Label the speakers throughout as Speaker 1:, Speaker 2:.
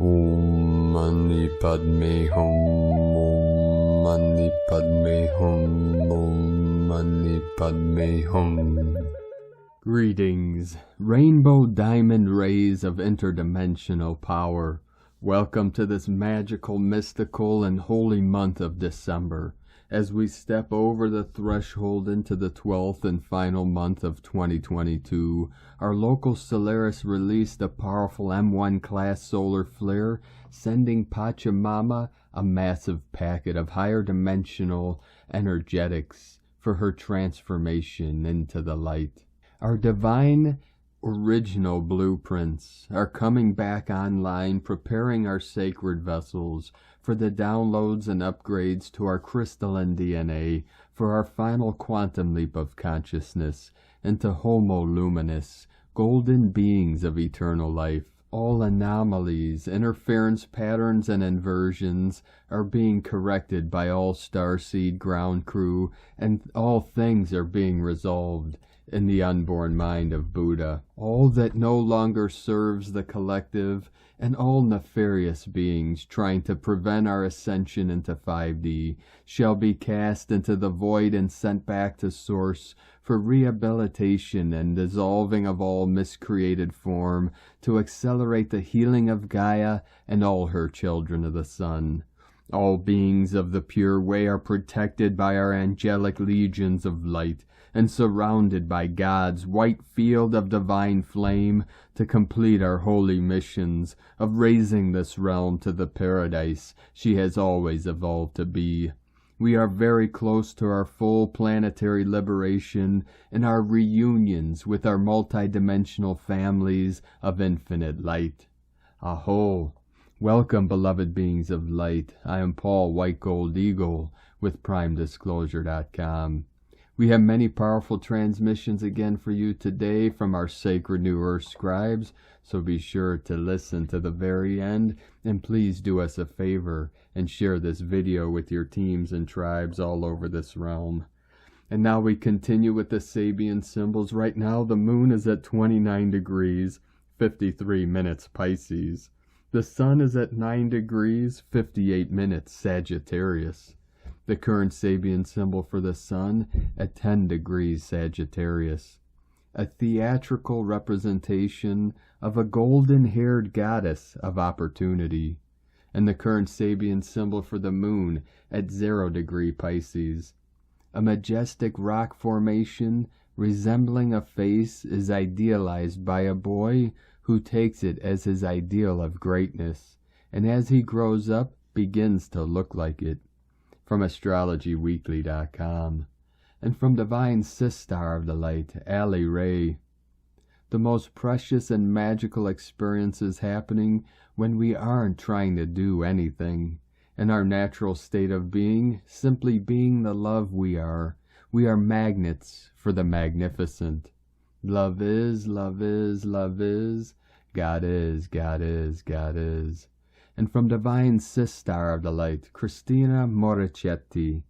Speaker 1: Om Mani Padme Hum, Om Mani Padme Hum, Om Mani Padme Hum. Greetings, rainbow diamond rays of interdimensional power. Welcome to this magical, mystical, and holy month of December, as we step over the threshold into the 12th and final month of 2022. Our local Solaris released a powerful M1 class solar flare, sending Pachamama a massive packet of higher dimensional energetics for her transformation into the light. Our divine original blueprints are coming back online, preparing our sacred vessels for the downloads and upgrades to our crystalline DNA for our final quantum leap of consciousness into Homo Luminous, golden beings of eternal life. All anomalies, interference patterns, and inversions are being corrected by all Starseed ground crew, and all things are being resolved in the unborn mind of Buddha. All that no longer serves the collective, and all nefarious beings trying to prevent our ascension into 5D shall be cast into the void and sent back to Source for rehabilitation and dissolving of all miscreated form to accelerate the healing of Gaia and all her children of the sun. All beings of the pure way are protected by our angelic legions of light and surrounded by God's white field of divine flame to complete our holy missions of raising this realm to the paradise she has always evolved to be. We are very close to our full planetary liberation and our reunions with our multidimensional families of infinite light. Aho! Welcome, beloved beings of light. I am Paul White Gold Eagle with PrimeDisclosure.com. We have many powerful transmissions again for you today from our sacred New Earth scribes, so be sure to listen to the very end, and please do us a favor and share this video with your teams and tribes all over this realm. And now we continue with the Sabian symbols. Right now the moon is at 29 degrees, 53 minutes Pisces. The sun is at 9 degrees, 58 minutes Sagittarius. The current Sabian symbol for the sun at 10 degrees Sagittarius. A theatrical representation of a golden-haired goddess of opportunity. And the current Sabian symbol for the moon at 0 degree Pisces. A majestic rock formation resembling a face is idealized by a boy who takes it as his ideal of greatness, and as he grows up begins to look like it. From AstrologyWeekly.com. And from Divine SiStar of the Light, Ali Ray. The most precious and magical experiences happening when we aren't trying to do anything. In our natural state of being, simply being the love we are. We are magnets for the magnificent. Love is, love is, love is. God is, God is, God is. And from Divine SiStar of the Light, Christina Morichetti.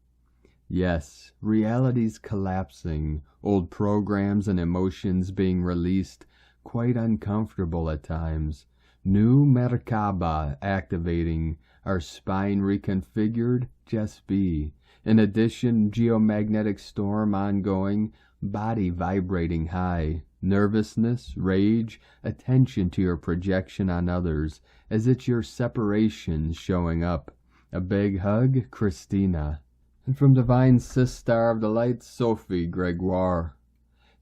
Speaker 1: Yes, reality's collapsing, old programs and emotions being released, quite uncomfortable at times. New Merkaba activating, our spine reconfigured, just be. In addition, geomagnetic storm ongoing, body vibrating high. Nervousness, rage, attention to your projection on others, as it's your separation showing up. A big hug, Christina. And from Divine SiStar of the Light, Sophie Gregoire.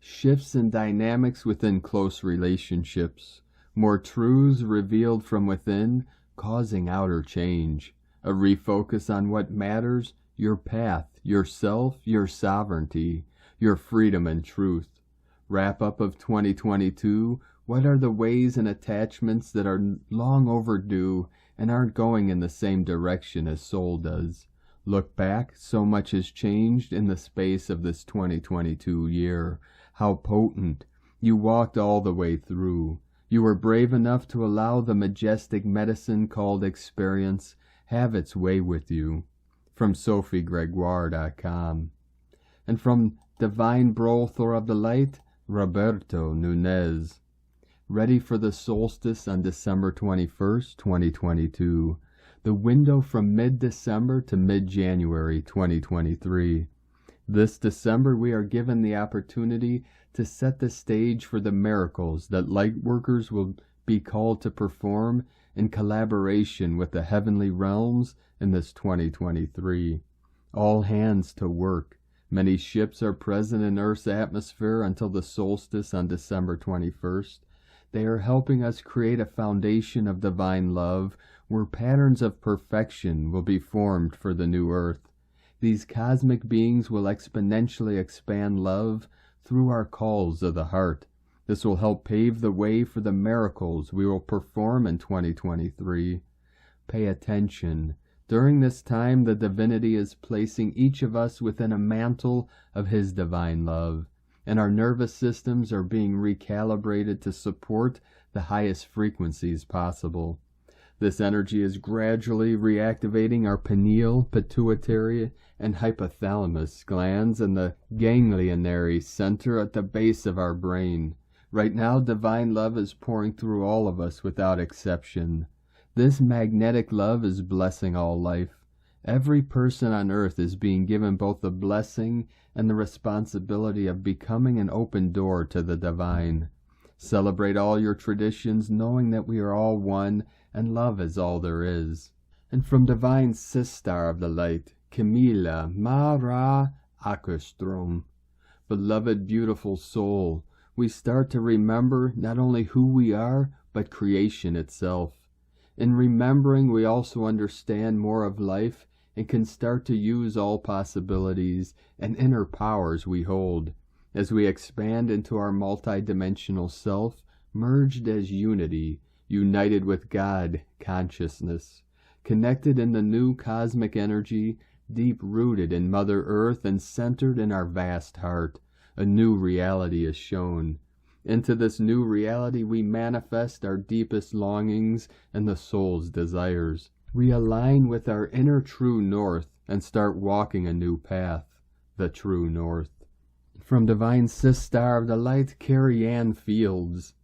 Speaker 1: Shifts in dynamics within close relationships. More truths revealed from within, causing outer change. A refocus on what matters, your path, yourself, your sovereignty, your freedom and truth. Wrap-up of 2022, what are the ways and attachments that are long overdue and aren't going in the same direction as soul does? Look back, so much has changed in the space of this 2022 year. How potent. You walked all the way through. You were brave enough to allow the majestic medicine called experience have its way with you. From SophieGregoire.com. And from Divine Brothor of the Light, Roberto Nunez. ready for the solstice on December 21st, 2022, the window from mid-December to mid-January 2023. This December, we are given the opportunity to set the stage for the miracles that lightworkers will be called to perform in collaboration with the heavenly realms in this 2023. All hands to work. Many ships are present in Earth's atmosphere until the solstice on December 21st. They are helping us create a foundation of divine love where patterns of perfection will be formed for the new Earth. These cosmic beings will exponentially expand love through our calls of the heart. This will help pave the way for the miracles we will perform in 2023. Pay attention. During this time, the divinity is placing each of us within a mantle of his divine love, and our nervous systems are being recalibrated to support the highest frequencies possible. This energy is gradually reactivating our pineal, pituitary, and hypothalamus glands and the ganglionary center at the base of our brain. Right now, divine love is pouring through all of us without exception. This magnetic love is blessing all life. Every person on earth is being given both the blessing and the responsibility of becoming an open door to the divine. Celebrate all your traditions, knowing that we are all one and love is all there is. And from divine SiStar of the light, Camilla Mara Akustrom, beloved beautiful soul, we start to remember not only who we are, but creation itself. In remembering, we also understand more of life and can start to use all possibilities and inner powers we hold as we expand into our multidimensional self, merged as unity, united with God consciousness, connected in the new cosmic energy, deep-rooted in Mother Earth and centered in our vast heart. A new reality is shown. Into this new reality we manifest our deepest longings and the soul's desires. We align with our inner true north and start walking a new path, the true north. From divine SiStar of the light, Carrie Ann Fields.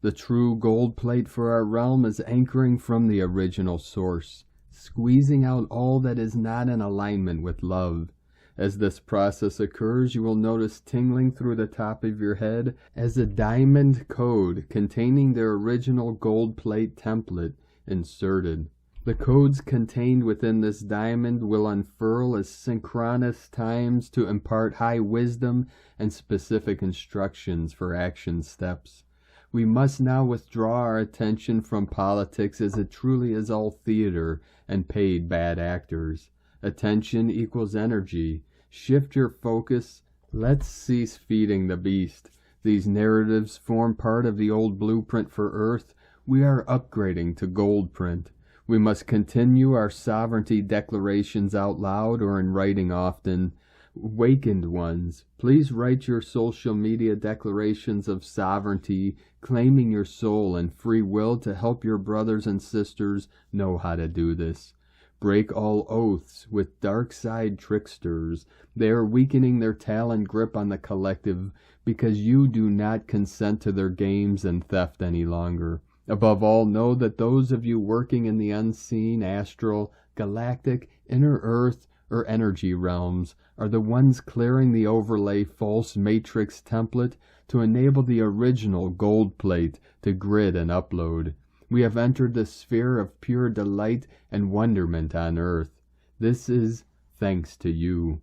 Speaker 1: The true gold plate for our realm is anchoring from the original source, squeezing out all that is not in alignment with love. As this process occurs, you will notice tingling through the top of your head as a diamond code containing the original gold plate template inserted. The codes contained within this diamond will unfurl as synchronous times to impart high wisdom and specific instructions for action steps. We must now withdraw our attention from politics, as it truly is all theater and paid bad actors. Attention equals energy. Shift your focus. Let's cease feeding the beast. These narratives form part of the old blueprint for Earth. We are upgrading to gold print. We must continue our sovereignty declarations out loud or in writing often. Awakened ones, please write your social media declarations of sovereignty, claiming your soul and free will to help your brothers and sisters know how to do this. Break all oaths with dark side tricksters. They are weakening their talon grip on the collective because you do not consent to their games and theft any longer. Above all, know that those of you working in the unseen, astral, galactic, inner earth, or energy realms are the ones clearing the overlay false matrix template to enable the original gold plate to grid and upload. We have entered the sphere of pure delight and wonderment on earth. This is thanks to you.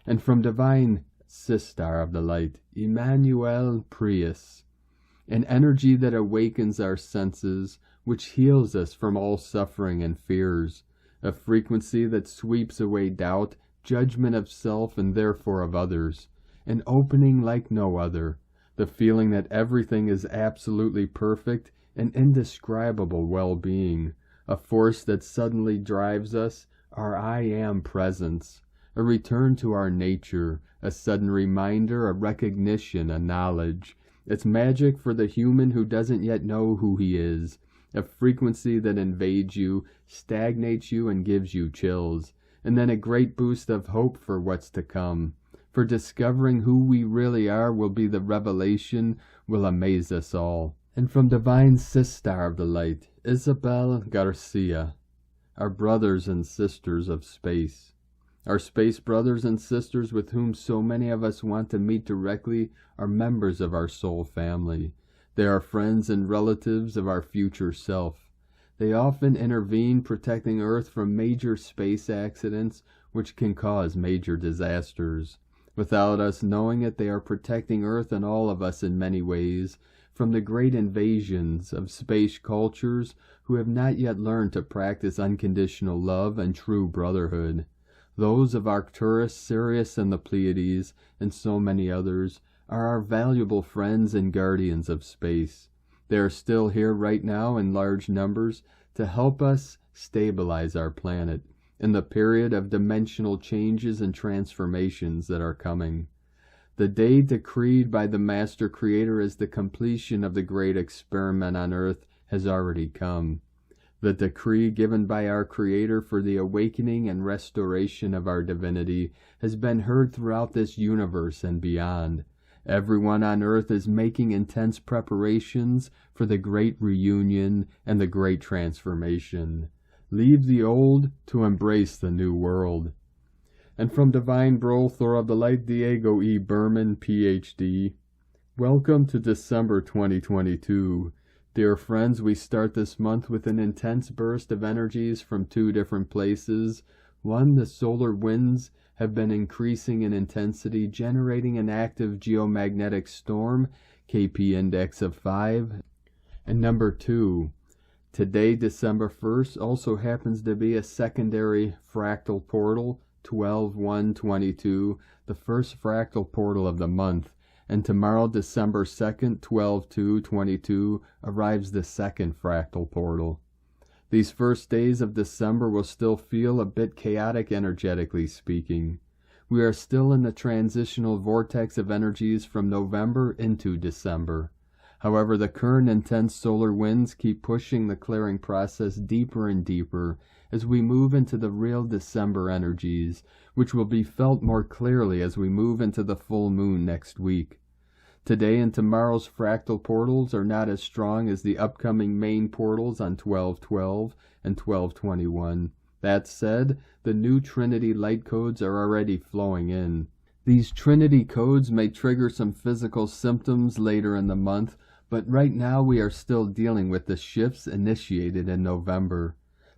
Speaker 1: And from divine SiStar of the light, Emmanuel Prius, an energy that awakens our senses, which heals us from all suffering and fears, a frequency that sweeps away doubt, judgment of self and therefore of others, an opening like no other, the feeling that everything is absolutely perfect, an indescribable well-being, a force that suddenly drives us, our I Am presence, a return to our nature, a sudden reminder, a recognition, a knowledge. It's magic for the human who doesn't yet know who he is, a frequency that invades you, stagnates you, and gives you chills, and then a great boost of hope for what's to come. For discovering who we really are will be the revelation, will amaze us all. And from divine SiStar of the light, Isabel Garcia, our brothers and sisters of space. Our space brothers and sisters with whom so many of us want to meet directly are members of our soul family. They are friends and relatives of our future self. They often intervene protecting Earth from major space accidents which can cause major disasters. Without us knowing it, they are protecting Earth and all of us in many ways from the great invasions of space cultures who have not yet learned to practice unconditional love and true brotherhood. Those of Arcturus, Sirius, and the Pleiades, and so many others, are our valuable friends and guardians of space. They are still here right now in large numbers to help us stabilize our planet in the period of dimensional changes and transformations that are coming. The day decreed by the Master Creator as the completion of the great experiment on Earth has already come. The decree given by our Creator for the awakening and restoration of our divinity has been heard throughout this universe and beyond. Everyone on Earth is making intense preparations for the great reunion and the great transformation. Leave the old to embrace the new world. And from Divine Brothor of the Light, Diego E. Berman, Ph.D., welcome to December 2022. Dear friends, we start this month with an intense burst of energies from two different places. One, the solar winds have been increasing in intensity, generating an active geomagnetic storm, KP index of 5. And number 2, today, December 1st, also happens to be a secondary fractal portal, 12/1/22, the first fractal portal of the month. And tomorrow, December 2nd, 12/2/22, arrives the second fractal portal. These first days of December will still feel a bit chaotic energetically speaking. We are still in the transitional vortex of energies from November into December. However, the current intense solar winds keep pushing the clearing process deeper and deeper as we move into the real December energies, which will be felt more clearly as we move into the full moon next week. Today and tomorrow's fractal portals are not as strong as the upcoming main portals on 12/12 and 12/21. That said, the new Trinity light codes are already flowing in. These Trinity codes may trigger some physical symptoms later in the month, but right now we are still dealing with the shifts initiated in November.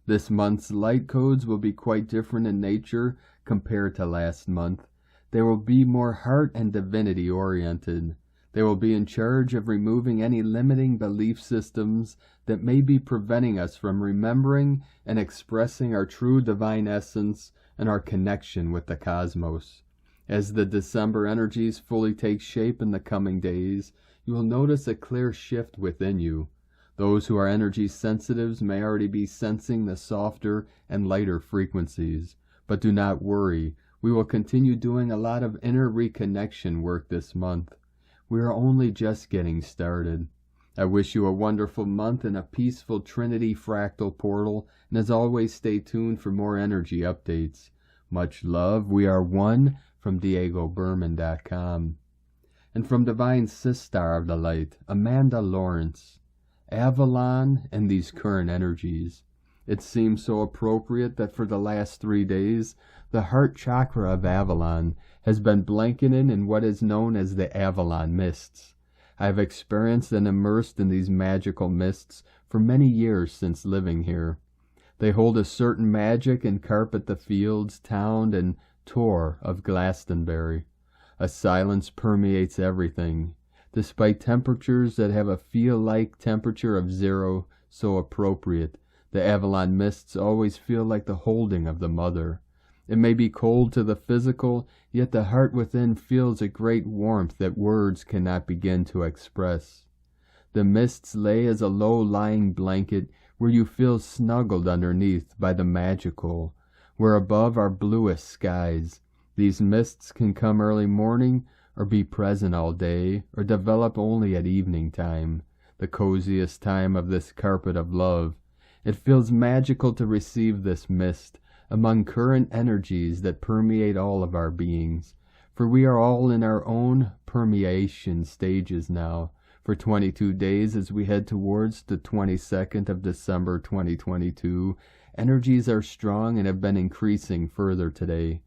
Speaker 1: This month's light codes will be quite different in nature compared to last month. They will be more heart and divinity oriented. They will be in charge of removing any limiting belief systems that may be preventing us from remembering and expressing our true divine essence and our connection with the cosmos. As the December energies fully take shape in the coming days, you will notice a clear shift within you. Those who are energy sensitives may already be sensing the softer and lighter frequencies. But do not worry, we will continue doing a lot of inner reconnection work this month. We are only just getting started. I wish you a wonderful month and a peaceful Trinity fractal portal, and as always, stay tuned for more energy updates. Much love. We are one from DiegoBerman.com. And from Divine SiStar of the Light, Amanda Lawrence. Avalon and these current energies. It seems so appropriate that for the last 3 days, the heart chakra of Avalon has been blanketed in what is known as the Avalon mists. I have experienced and immersed in these magical mists for many years since living here. They hold a certain magic and carpet the fields, town, and tour of Glastonbury. A silence permeates everything. Despite temperatures that have a feel-like temperature of 0, so appropriate, the Avalon mists always feel like the holding of the mother. It may be cold to the physical, yet the heart within feels a great warmth that words cannot begin to express. The mists lay as a low-lying blanket where you feel snuggled underneath by the magical, where above are bluest skies. These mists can come early morning, or be present all day, or develop only at evening time, the coziest time of this carpet of love. It feels magical to receive this mist among current energies that permeate all of our beings, for we are all in our own permeation stages now, For 22 days as we head towards the 22nd of December 2022, energies are strong and have been increasing further today.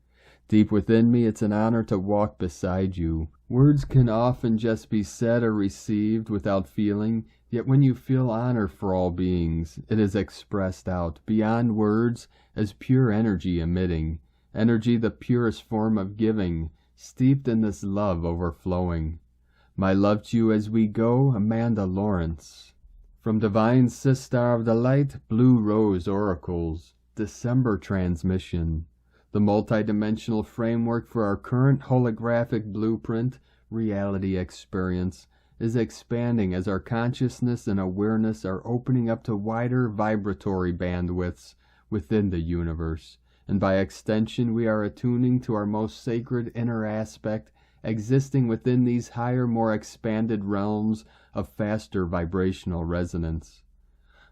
Speaker 1: Deep within me, it's an honor to walk beside you. Words can often just be said or received without feeling, yet when you feel honor for all beings, it is expressed out, beyond words, as pure energy emitting, energy the purest form of giving, steeped in this love overflowing. My love to you as we go, Amanda Lawrence. From Divine SiStar of the Light, Blue Rose Oracles, December transmission. The multidimensional framework for our current holographic blueprint, reality experience, is expanding as our consciousness and awareness are opening up to wider vibratory bandwidths within the universe, and by extension we are attuning to our most sacred inner aspect existing within these higher, more expanded realms of faster vibrational resonance.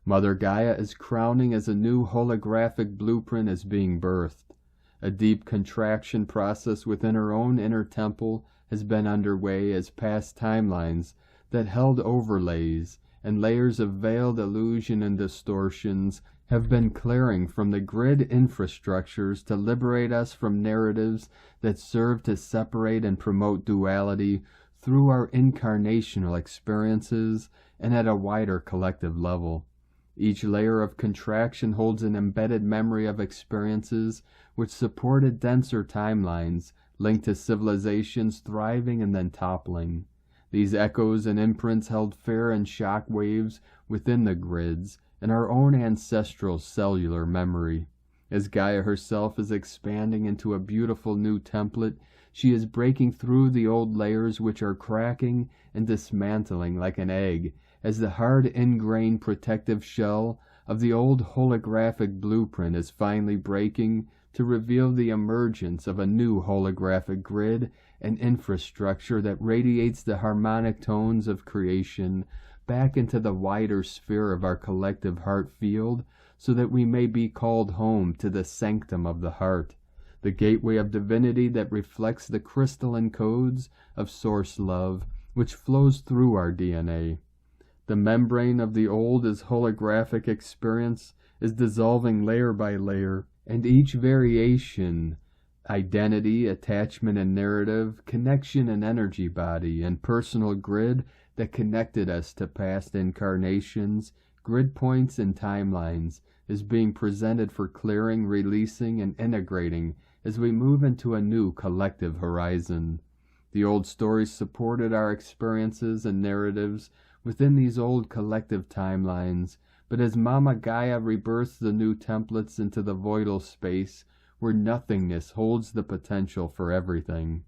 Speaker 1: Mother Gaia is crowning as a new holographic blueprint is being birthed. A deep contraction process within her own inner temple has been underway as past timelines that held overlays and layers of veiled illusion and distortions have been clearing from the grid infrastructures to liberate us from narratives that serve to separate and promote duality through our incarnational experiences and at a wider collective level. Each layer of contraction holds an embedded memory of experiences which supported denser timelines linked to civilizations thriving and then toppling. These echoes and imprints held fair and shock waves within the grids and our own ancestral cellular memory. As Gaia herself is expanding into a beautiful new template, she is breaking through the old layers which are cracking and dismantling like an egg, as the hard ingrained protective shell of the old holographic blueprint is finally breaking to reveal the emergence of a new holographic grid and infrastructure that radiates the harmonic tones of creation back into the wider sphere of our collective heart field, so that we may be called home to the sanctum of the heart, the gateway of divinity that reflects the crystalline codes of source love which flows through our DNA. The membrane of the old as holographic experience is dissolving layer by layer, and each variation, identity, attachment and narrative, connection and energy body, and personal grid that connected us to past incarnations, grid points and timelines, is being presented for clearing, releasing, and integrating as we move into a new collective horizon. The old stories supported our experiences and narratives within these old collective timelines, but as Mama Gaia rebirths the new templates into the voidal space where nothingness holds the potential for everything,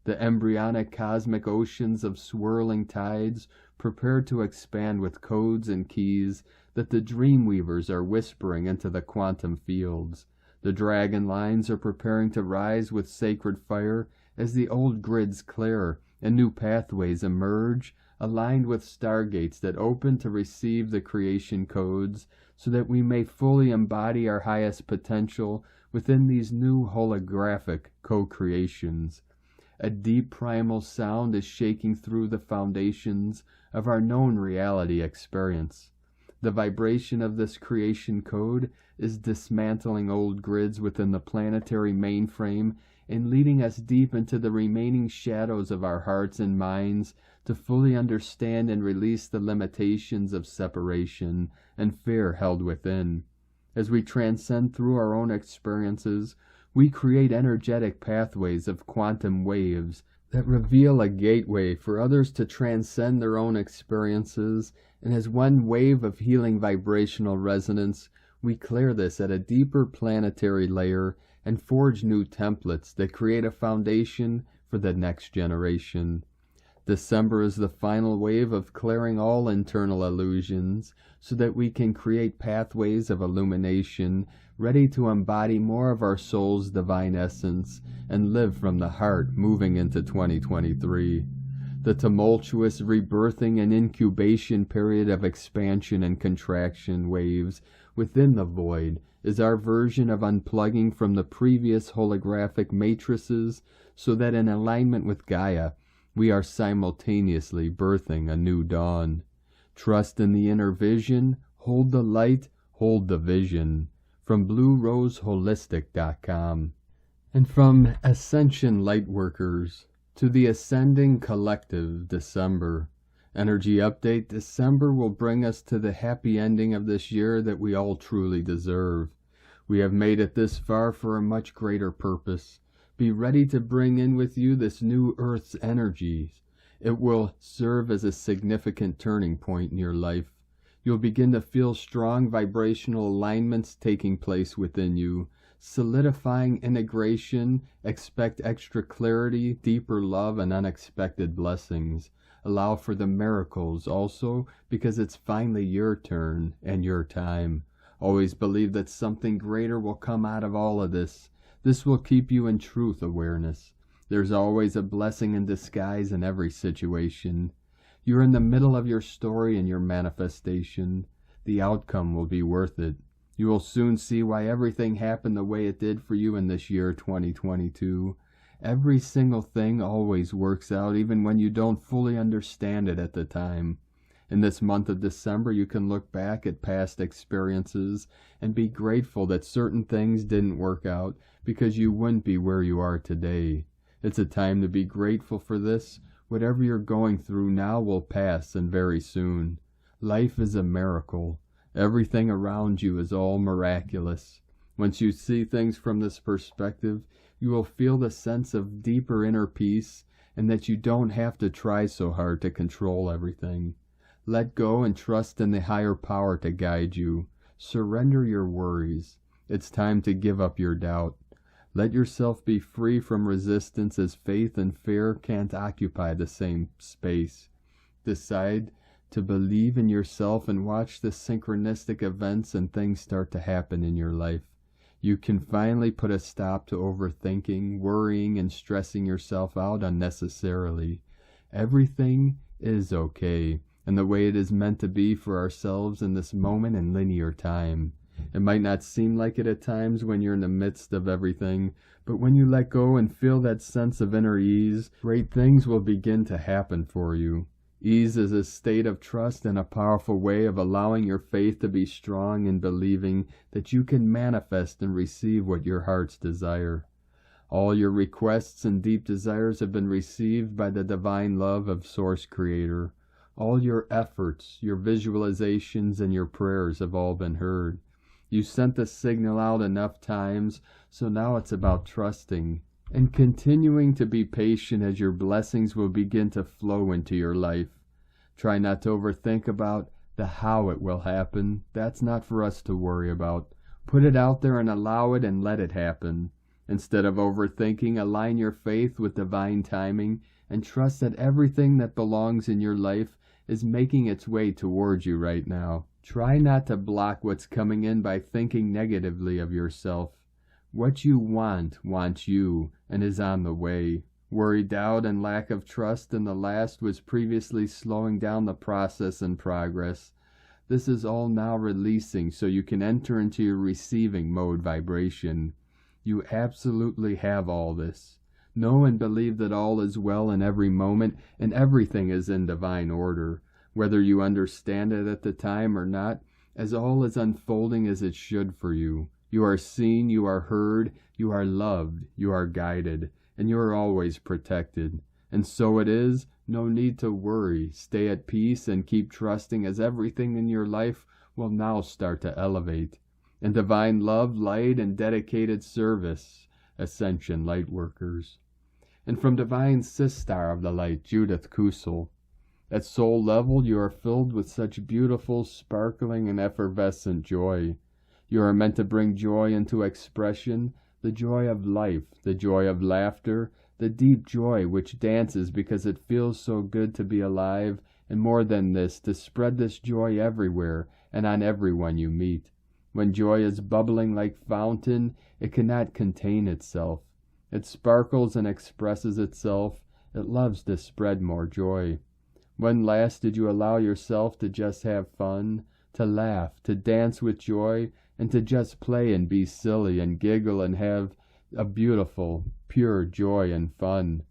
Speaker 1: the embryonic cosmic oceans of swirling tides prepare to expand with codes and keys that the dreamweavers are whispering into the quantum fields. The dragon lines are preparing to rise with sacred fire as the old grids clear and new pathways emerge, aligned with stargates that open to receive the creation codes so that we may fully embody our highest potential within these new holographic co-creations. A deep primal sound is shaking through the foundations of our known reality experience. The vibration of this creation code is dismantling old grids within the planetary mainframe and leading us deep into the remaining shadows of our hearts and minds to fully understand and release the limitations of separation and fear held within. As we transcend through our own experiences, we create energetic pathways of quantum waves that reveal a gateway for others to transcend their own experiences, and as one wave of healing vibrational resonance, we clear this at a deeper planetary layer and forge new templates that create a foundation for the next generation. December is the final wave of clearing all internal illusions so that we can create pathways of illumination ready to embody more of our soul's divine essence and live from the heart moving into 2023. The tumultuous rebirthing and incubation period of expansion and contraction waves within the void is our version of unplugging from the previous holographic matrices so that in alignment with Gaia, We are simultaneously birthing a new dawn. Trust in the inner vision, hold the light, hold the vision. From BlueRoseHolistic.com. And from Ascension Lightworkers to the Ascending Collective December. Energy update: December will bring us to the happy ending of this year that we all truly deserve. We have made it this far for a much greater purpose. Be ready to bring in with you this new Earth's energies. It will serve as a significant turning point in your life. You'll begin to feel strong vibrational alignments taking place within you, solidifying integration. Expect extra clarity, deeper love, and unexpected blessings. Allow for the miracles also, because it's finally your turn and your time. Always believe that something greater will come out of all of this. This will keep you in truth awareness. There's always a blessing in disguise in every situation. You're in the middle of your story and your manifestation. The outcome will be worth it. You will soon see why everything happened the way it did for you in this year 2022. Every single thing always works out, even when you don't fully understand it at the time. In this month of December, you can look back at past experiences and be grateful that certain things didn't work out, because you wouldn't be where you are today. It's a time to be grateful for this. Whatever you're going through now will pass, and very soon. Life is a miracle. Everything around you is all miraculous. Once you see things from this perspective, you will feel the sense of deeper inner peace, and that you don't have to try so hard to control everything. Let go and trust in the higher power to guide you. Surrender your worries. It's time to give up your doubt. Let yourself be free from resistance, as faith and fear can't occupy the same space. Decide to believe in yourself and watch the synchronistic events and things start to happen in your life. You can finally put a stop to overthinking, worrying, and stressing yourself out unnecessarily. Everything is okay, and the way it is meant to be for ourselves in this moment in linear time. It might not seem like it at times when you're in the midst of everything, but when you let go and feel that sense of inner ease, great things will begin to happen for you. Ease is a state of trust and a powerful way of allowing your faith to be strong and believing that you can manifest and receive what your hearts desire. All your requests and deep desires have been received by the divine love of Source Creator. All your efforts, your visualizations, and your prayers have all been heard. You sent the signal out enough times, so now it's about trusting and continuing to be patient as your blessings will begin to flow into your life. Try not to overthink about the how it will happen. That's not for us to worry about. Put it out there and allow it and let it happen. Instead of overthinking, align your faith with divine timing and trust that everything that belongs in your life is making its way towards you right now. Try not to block what's coming in by thinking negatively of yourself. What you want wants you and is on the way. Worry, doubt, and lack of trust in the last was previously slowing down the process and progress. This is all now releasing so you can enter into your receiving mode vibration. You absolutely have all this. Know and believe that all is well in every moment and everything is in divine order. Whether you understand it at the time or not, as all is unfolding as it should for you. You are seen, you are heard, you are loved, you are guided, and you are always protected. And so it is, no need to worry. Stay at peace and keep trusting, as everything in your life will now start to elevate. In divine love, light, and dedicated service, Ascension Lightworkers. And from divine SiStar of the light, Judith Kusel. At soul level, you are filled with such beautiful, sparkling, and effervescent joy. You are meant to bring joy into expression, the joy of life, the joy of laughter, the deep joy which dances because it feels so good to be alive, and more than this, to spread this joy everywhere and on everyone you meet. When joy is bubbling like fountain, it cannot contain itself. It sparkles and expresses itself. It loves to spread more joy. When last did you allow yourself to just have fun, to laugh, to dance with joy, and to just play and be silly and giggle and have a beautiful, pure joy and fun?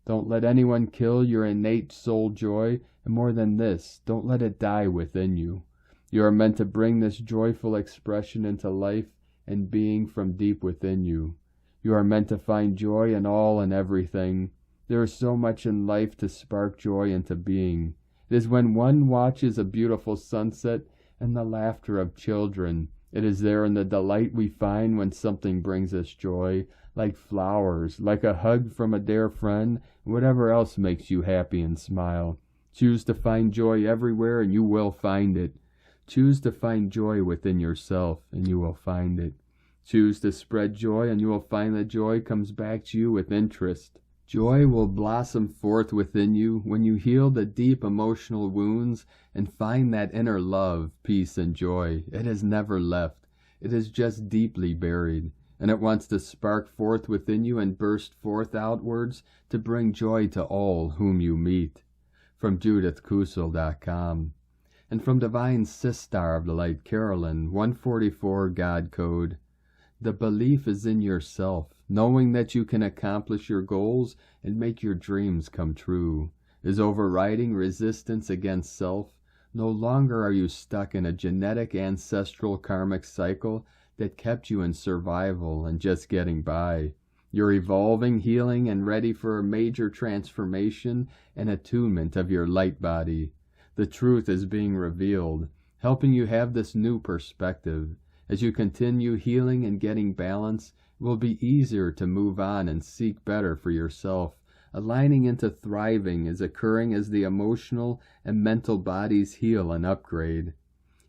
Speaker 1: Don't let anyone kill your innate soul joy, and more than this, don't let it die within you. You are meant to bring this joyful expression into life and being from deep within you. You are meant to find joy in all and everything. There is so much in life to spark joy into being. It is when one watches a beautiful sunset and the laughter of children. It is there in the delight we find when something brings us joy, like flowers, like a hug from a dear friend, and whatever else makes you happy and smile. Choose to find joy everywhere and you will find it. Choose to find joy within yourself and you will find it. Choose to spread joy and you will find that joy comes back to you with interest. Joy will blossom forth within you when you heal the deep emotional wounds and find that inner love, peace, and joy. It has never left. It is just deeply buried, and it wants to spark forth within you and burst forth outwards to bring joy to all whom you meet. From JudithKusel.com. And from Divine SiStar of the Light, Carolyn, 144 God Code. The belief is in yourself, knowing that you can accomplish your goals and make your dreams come true, is overriding resistance against self. No longer are you stuck in a genetic ancestral karmic cycle that kept you in survival and just getting by. You're evolving, healing, and ready for a major transformation and attunement of your light body. The truth is being revealed, helping you have this new perspective. As you continue healing and getting balance, it will be easier to move on and seek better for yourself. Aligning into thriving is occurring as the emotional and mental bodies heal and upgrade.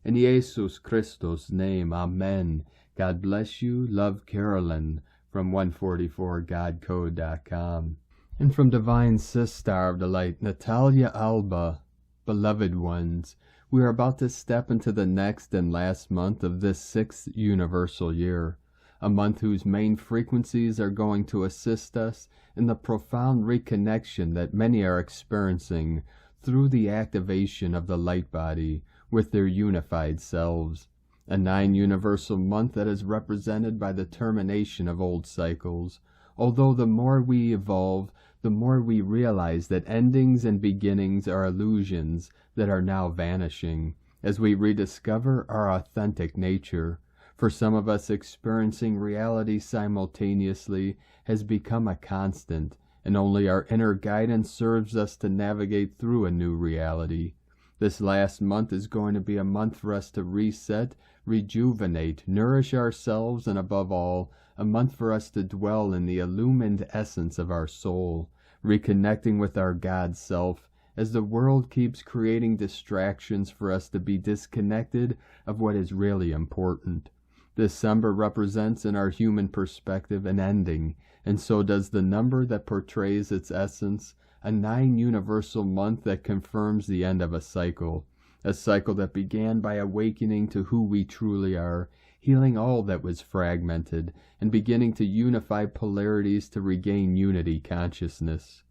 Speaker 1: In Jesus Christos' name, Amen. God bless you. Love, Carolyn. From 144godcode.com. And from Divine SiStar of the Light, Natalia Alba. Beloved ones, we are about to step into the next and last month of this 6th universal year, a month whose main frequencies are going to assist us in the profound reconnection that many are experiencing through the activation of the light body with their unified selves. A 9 universal month that is represented by the termination of old cycles. Although the more we evolve, the more we realize that endings and beginnings are illusions that are now vanishing, as we rediscover our authentic nature. For some of us, experiencing reality simultaneously has become a constant, and only our inner guidance serves us to navigate through a new reality. This last month is going to be a month for us to reset, rejuvenate, nourish ourselves, and above all, a month for us to dwell in the illumined essence of our soul, reconnecting with our God self, as the world keeps creating distractions for us to be disconnected of what is really important. December represents in our human perspective an ending, and so does the number that portrays its essence, a 9 universal month that confirms the end of a cycle that began by awakening to who we truly are, healing all that was fragmented, and beginning to unify polarities to regain unity consciousness.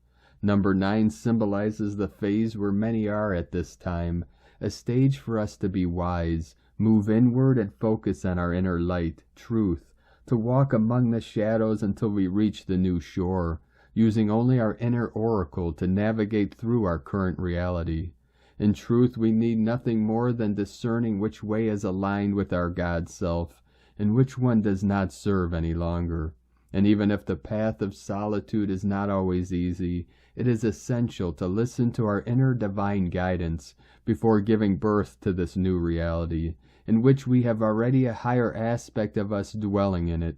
Speaker 1: Number 9 symbolizes the phase where many are at this time, a stage for us to be wise, move inward and focus on our inner light, truth, to walk among the shadows until we reach the new shore, using only our inner oracle to navigate through our current reality. In truth, we need nothing more than discerning which way is aligned with our God self, and which one does not serve any longer. And even if the path of solitude is not always easy, it is essential to listen to our inner divine guidance before giving birth to this new reality, in which we have already a higher aspect of us dwelling in it.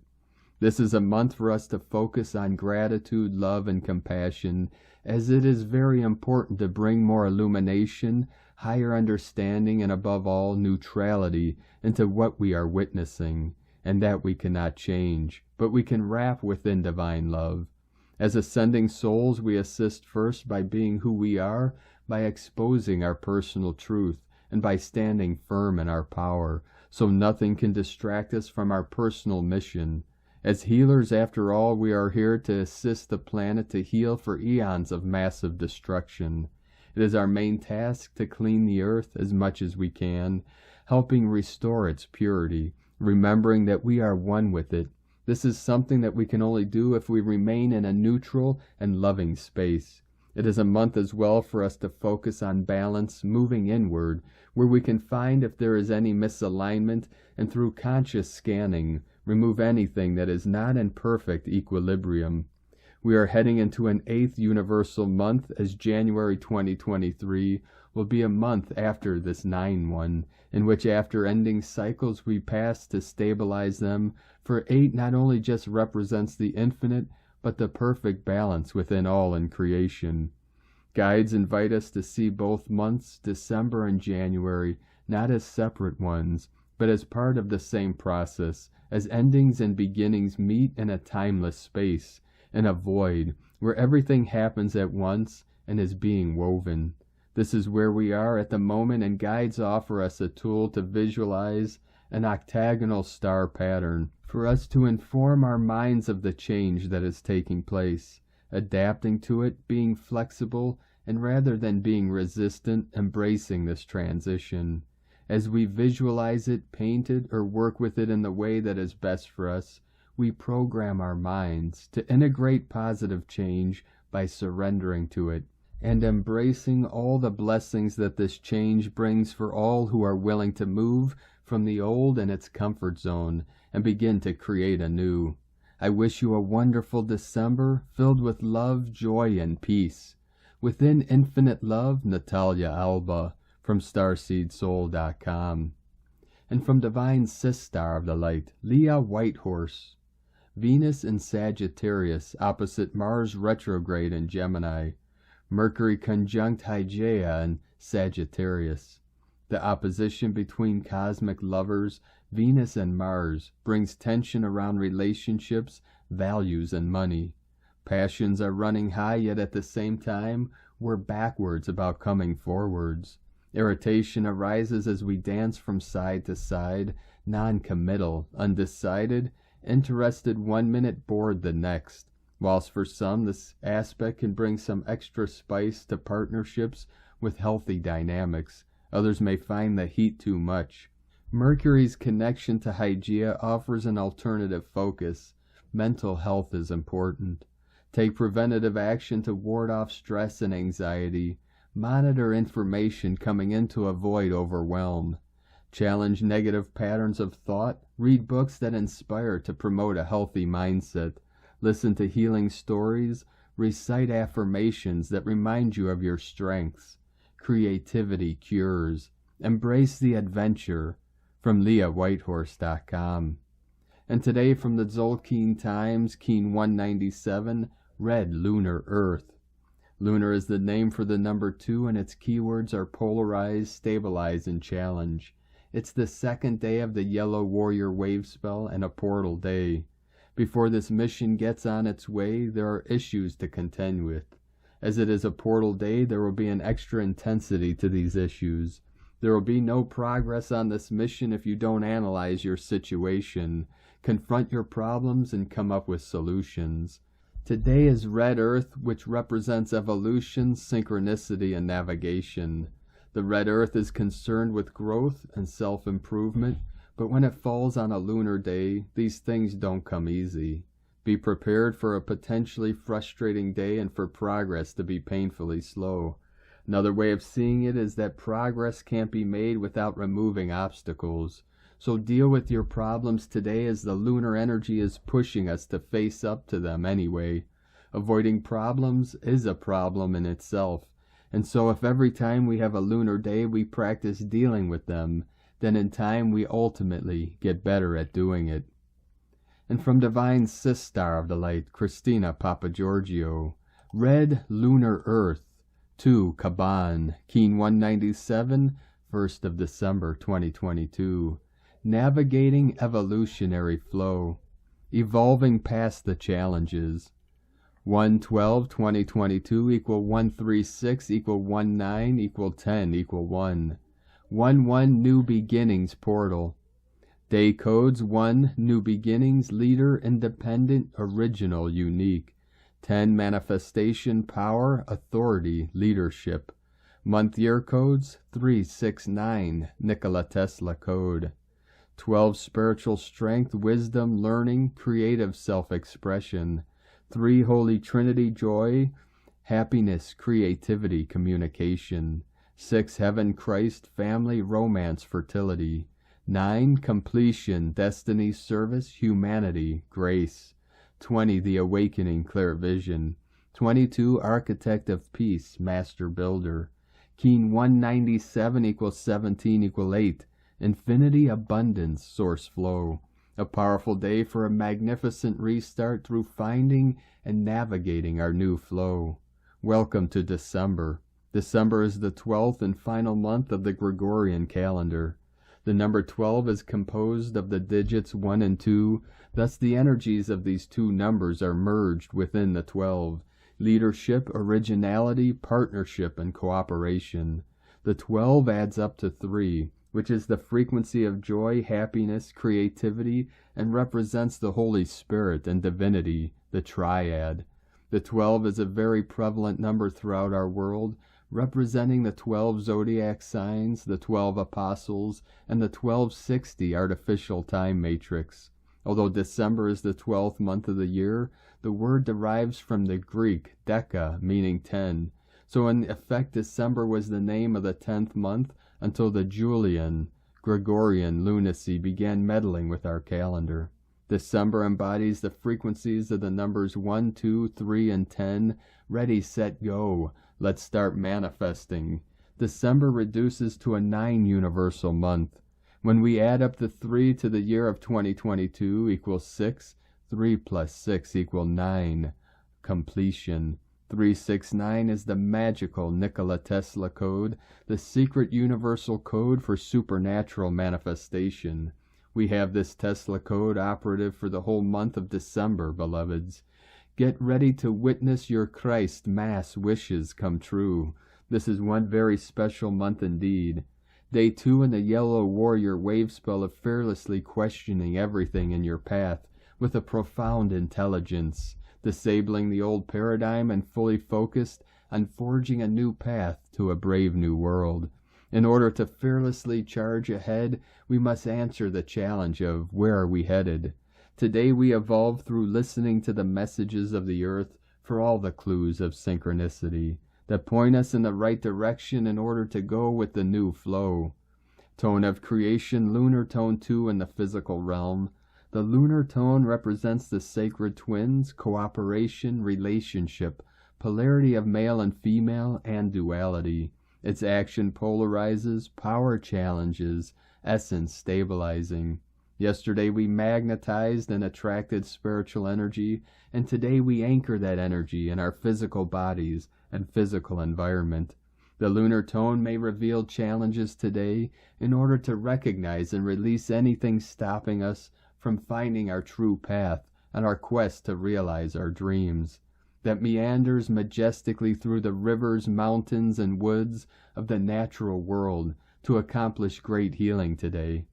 Speaker 1: This is a month for us to focus on gratitude, love, and compassion, as it is very important to bring more illumination, higher understanding, and above all, neutrality into what we are witnessing, and that we cannot change, but we can wrap within divine love. As ascending souls, we assist first by being who we are, by exposing our personal truth, and by standing firm in our power, so nothing can distract us from our personal mission. As healers, after all, we are here to assist the planet to heal for eons of massive destruction. It is our main task to clean the earth as much as we can, helping restore its purity, remembering that we are one with it, This is something that we can only do if we remain in a neutral and loving space. It is a month as well for us to focus on balance, moving inward, where we can find if there is any misalignment, and through conscious scanning, remove anything that is not in perfect equilibrium. We are heading into an 8th universal month, as January 2023 will be a month after this 9-1, in which after ending cycles we pass to stabilize them, for 8 not only just represents the infinite, but the perfect balance within all in creation. Guides invite us to see both months, December and January, not as separate ones, but as part of the same process, as endings and beginnings meet in a timeless space, in a void, where everything happens at once and is being woven. This is where we are at the moment, and guides offer us a tool to visualize an octagonal star pattern for us to inform our minds of the change that is taking place, adapting to it, being flexible, and rather than being resistant, embracing this transition. As we visualize it, paint it, or work with it in the way that is best for us, we program our minds to integrate positive change by surrendering to it and embracing all the blessings that this change brings for all who are willing to move from the old and its comfort zone and begin to create anew. I wish you a wonderful December filled with love, joy, and peace. Within infinite love, Natalia Alba from StarseedSoul.com. And from Divine SiStar of the Light, Leah Whitehorse. Venus in Sagittarius, opposite Mars retrograde in Gemini. Mercury conjunct Hygeia in Sagittarius. The opposition between cosmic lovers, Venus and Mars, brings tension around relationships, values, and money. Passions are running high, yet at the same time, we're backwards about coming forwards. Irritation arises as we dance from side to side, non-committal, undecided, interested 1 minute, bored the next. Whilst for some this aspect can bring some extra spice to partnerships with healthy dynamics, others may find the heat too much. Mercury's connection to Hygeia offers an alternative focus. Mental health is important. Take preventative action to ward off stress and anxiety. Monitor information coming in to avoid overwhelm. Challenge negative patterns of thought. Read books that inspire to promote a healthy mindset. Listen to healing stories. Recite affirmations that remind you of your strengths. Creativity cures. Embrace the adventure. From LeahWhitehorse.com. And today from the Zolkeen Times, Keen 197, Red Lunar Earth. Lunar is the name for the number 2, and its keywords are polarize, stabilize, and challenge. It's the second day of the Yellow Warrior wave spell and a portal day. Before this mission gets on its way, there are issues to contend with. As it is a portal day, there will be an extra intensity to these issues. There will be no progress on this mission if you don't analyze your situation, confront your problems, and come up with solutions. Today is Red Earth, which represents evolution, synchronicity, and navigation. The Red Earth is concerned with growth and self-improvement, but when it falls on a lunar day, these things don't come easy. Be prepared for a potentially frustrating day and for progress to be painfully slow. Another way of seeing it is that progress can't be made without removing obstacles. So deal with your problems today as the lunar energy is pushing us to face up to them anyway. Avoiding problems is a problem in itself. And so if every time we have a lunar day we practice dealing with them, then in time we ultimately get better at doing it. And from Divine SiStar of the Light, Christina Papagiorgio, Red Lunar Earth. 2 Kaban, Keen 197, 1st of December 2022. Navigating evolutionary flow. Evolving past the challenges. 1/12/2022 equal 136 equal 19 equal 10 equal 1. 1/1 New Beginnings Portal. Day codes 1 New Beginnings Leader Independent Original Unique. 10 Manifestation Power Authority Leadership. Month year codes 369 Nikola Tesla code. 12 spiritual strength, wisdom, learning, creative self-expression. 3 Holy Trinity joy, happiness, creativity, communication. 6 Heaven, Christ, family, romance, fertility. 9 Completion, destiny, service, humanity, grace. 20 The awakening, clear vision. 22 Architect of peace, master builder. Keen 197 equals 17 equal 8. Infinity, abundance, source flow. A powerful day for a magnificent restart through finding and navigating our new flow. Welcome to December. December is the 12th and final month of the Gregorian calendar. The number 12 is composed of the digits 1 and 2, thus the energies of these two numbers are merged within the 12. Leadership, originality, partnership, and cooperation. The 12 adds up to 3, which is the frequency of joy, happiness, creativity, and represents the Holy Spirit and divinity, the triad. The 12 is a very prevalent number throughout our world, representing the 12 zodiac signs, the 12 apostles, and the 1260 artificial time matrix. Although December is the 12th month of the year, the word derives from the Greek deca, meaning 10. So in effect, December was the name of the 10th month until the Julian, Gregorian lunacy began meddling with our calendar. December embodies the frequencies of the numbers 1, 2, 3, and 10. Ready, set, go. Let's start manifesting. December reduces to a 9 universal month. When we add up the 3 to the year of 2022 equals 6, 3 plus 6 equals 9. Completion. 369 is the magical Nikola Tesla code, the secret universal code for supernatural manifestation. We have this Tesla code operative for the whole month of December, beloveds. Get ready to witness your Christ mass wishes come true. This is one very special month indeed. Day 2 in the Yellow Warrior wave spell of fearlessly questioning everything in your path with a profound intelligence, disabling the old paradigm and fully focused on forging a new path to a brave new world. In order to fearlessly charge ahead, we must answer the challenge of where are we headed. Today we evolve through listening to the messages of the earth for all the clues of synchronicity that point us in the right direction in order to go with the new flow. Tone of creation, lunar tone 2 in the physical realm. The lunar tone represents the sacred twins, cooperation, relationship, polarity of male and female, and duality. Its action polarizes, power challenges, essence stabilizing. Yesterday we magnetized and attracted spiritual energy, and today we anchor that energy in our physical bodies and physical environment. The lunar tone may reveal challenges today in order to recognize and release anything stopping us from finding our true path and our quest to realize our dreams, that meanders majestically through the rivers, mountains, and woods of the natural world to accomplish great healing today.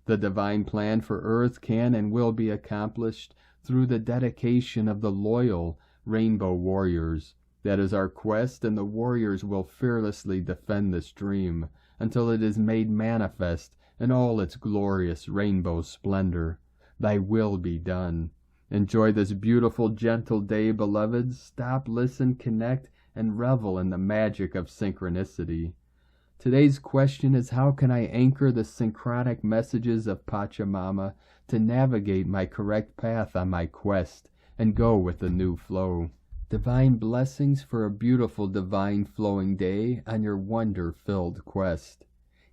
Speaker 1: The divine plan for Earth can and will be accomplished through the dedication of the loyal rainbow warriors. That is our quest, and the warriors will fearlessly defend this dream until it is made manifest in all its glorious rainbow splendor. Thy will be done. Enjoy this beautiful, gentle day, beloveds. Stop, listen, connect, and revel in the magic of synchronicity. Today's question is, how can I anchor the synchronic messages of Pachamama to navigate my correct path on my quest and go with the new flow? Divine blessings for a beautiful divine flowing day on your wonder-filled quest.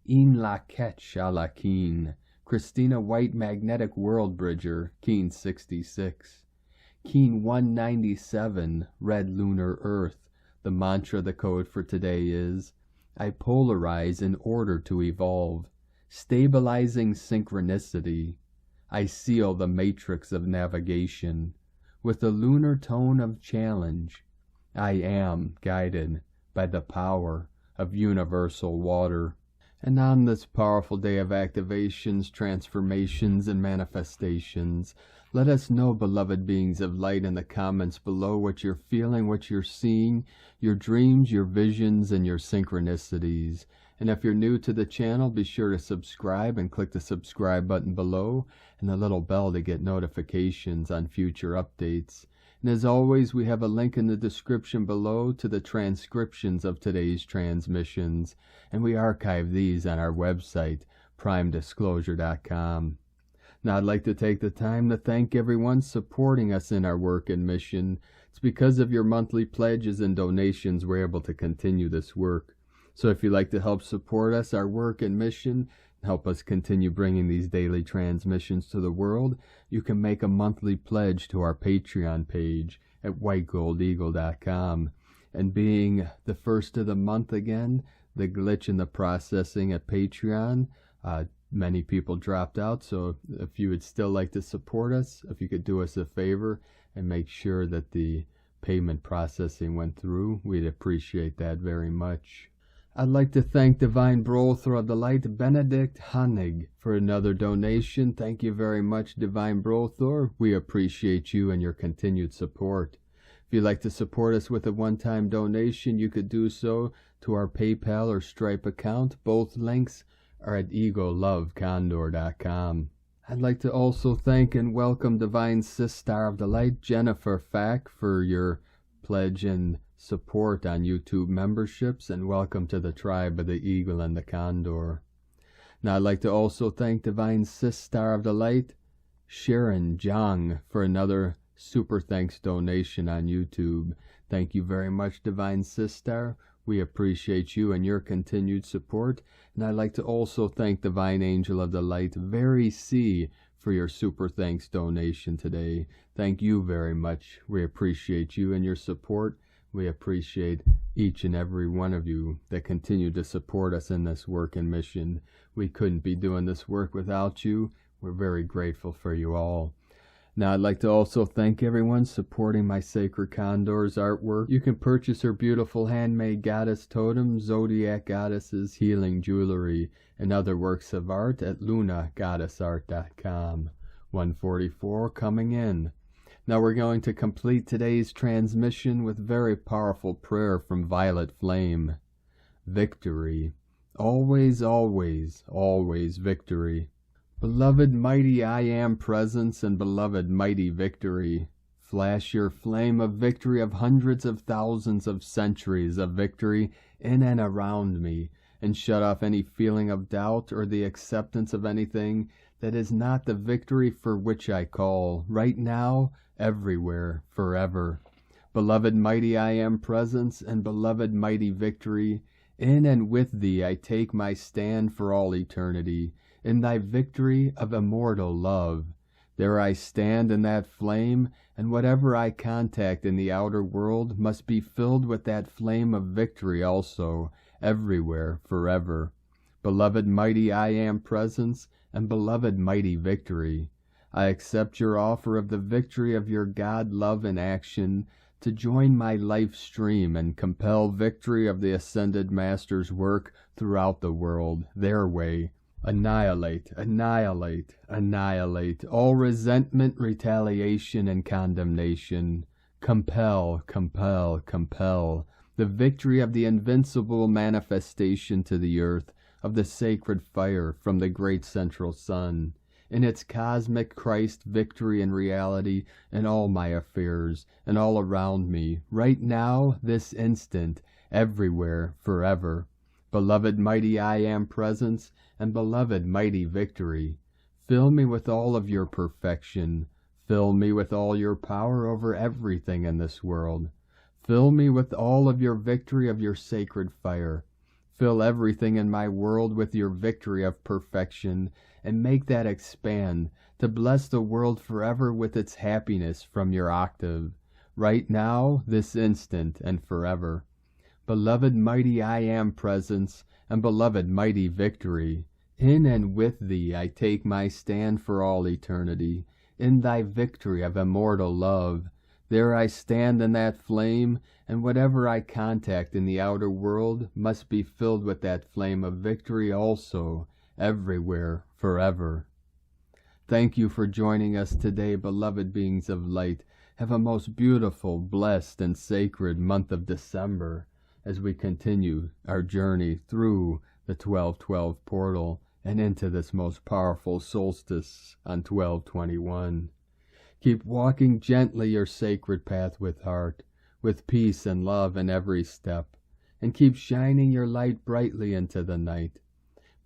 Speaker 1: In la ketch a la keen. Christina White, Magnetic World Bridger, Keen 66. Keen 197, Red Lunar Earth. The mantra, the code for today is, I polarize in order to evolve, stabilizing synchronicity. I seal the matrix of navigation with the lunar tone of challenge. I am guided by the power of universal water. And on this powerful day of activations, transformations, and manifestations, let us know, beloved beings of light, in the comments below what you're feeling, what you're seeing, your dreams, your visions, and your synchronicities. And if you're new to the channel, be sure to subscribe and click the subscribe button below and the little bell to get notifications on future updates. And as always, we have a link in the description below to the transcriptions of today's transmissions, and we archive these on our website, primedisclosure.com. Now, I'd like to take the time to thank everyone supporting us in our work and mission. It's because of your monthly pledges and donations we're able to continue this work. So if you'd like to help support us, our work and mission, help us continue bringing these daily transmissions to the world, you can make a monthly pledge to our Patreon page at whitegoldeagle.com. And being the first of the month again, the glitch in the processing at Patreon, many people dropped out. So if you would still like to support us, if you could do us a favor and make sure that the payment processing went through, we'd appreciate that very much. I'd like to thank Divine Brother of the Light, Benedict Hanig, for another donation. Thank you very much, Divine Brother. We appreciate you and your continued support. If you'd like to support us with a one-time donation, you could do so to our PayPal or Stripe account. Both links are at egolovecondor.com. I'd like to also thank and welcome Divine SiStar of the Light, Jennifer Fack, for your pledge and support on YouTube memberships, and welcome to the tribe of the Eagle and the Condor. Now I'd like to also thank Divine SiStar of the Light, Sharon Jong, for another super thanks donation on YouTube. Thank you very much, Divine SiStar. We appreciate you and your continued support. And I'd like to also thank Divine Angel of the Light, Very C, for your super thanks donation today. Thank you very much. We appreciate you and your support. We appreciate each and every one of you that continue to support us in this work and mission. We couldn't be doing this work without you. We're very grateful for you all. Now, I'd like to also thank everyone supporting my Sacred Condor's artwork. You can purchase her beautiful handmade goddess totem, zodiac goddesses, healing jewelry, and other works of art at lunagoddessart.com. 144 coming in. Now we're going to complete today's transmission with very powerful prayer from Violet Flame. Victory. Always, always, always victory. Beloved mighty I Am presence and beloved mighty victory. Flash your flame of victory of hundreds of thousands of centuries of victory in and around me, and shut off any feeling of doubt or the acceptance of anything that is not the victory for which I call, right now, everywhere, forever. Beloved mighty I Am presence and beloved mighty victory, in and with thee I take my stand for all eternity, in thy victory of immortal love. There I stand in that flame, and whatever I contact in the outer world must be filled with that flame of victory also, everywhere, forever. Beloved mighty I Am presence and beloved mighty victory, I accept your offer of the victory of your God love in action to join my life stream and compel victory of the Ascended Master's work throughout the world, their way. Annihilate, annihilate, annihilate all resentment, retaliation, and condemnation. Compel, compel, compel the victory of the invincible manifestation to the earth of the sacred fire from the great central sun, in its cosmic Christ victory and reality in all my affairs and all around me, right now, this instant, everywhere, forever. Beloved mighty I Am presence and beloved mighty victory, fill me with all of your perfection. Fill me with all your power over everything in this world. Fill me with all of your victory of your sacred fire. Fill everything in my world with your victory of perfection, and make that expand to bless the world forever with its happiness from your octave, right now, this instant, and forever. Beloved mighty I Am presence, and beloved mighty victory, in and with thee I take my stand for all eternity, in thy victory of immortal love. There I stand in that flame, and whatever I contact in the outer world must be filled with that flame of victory also, everywhere, forever. Thank you for joining us today, beloved beings of light. Have a most beautiful, blessed, and sacred month of December as we continue our journey through the 1212 portal, and into this most powerful solstice on 12/21. Keep walking gently your sacred path with heart, with peace and love in every step, and keep shining your light brightly into the night.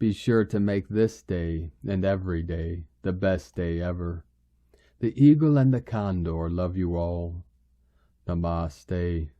Speaker 1: Be sure to make this day and every day the best day ever. The eagle and the condor love you all. Namaste.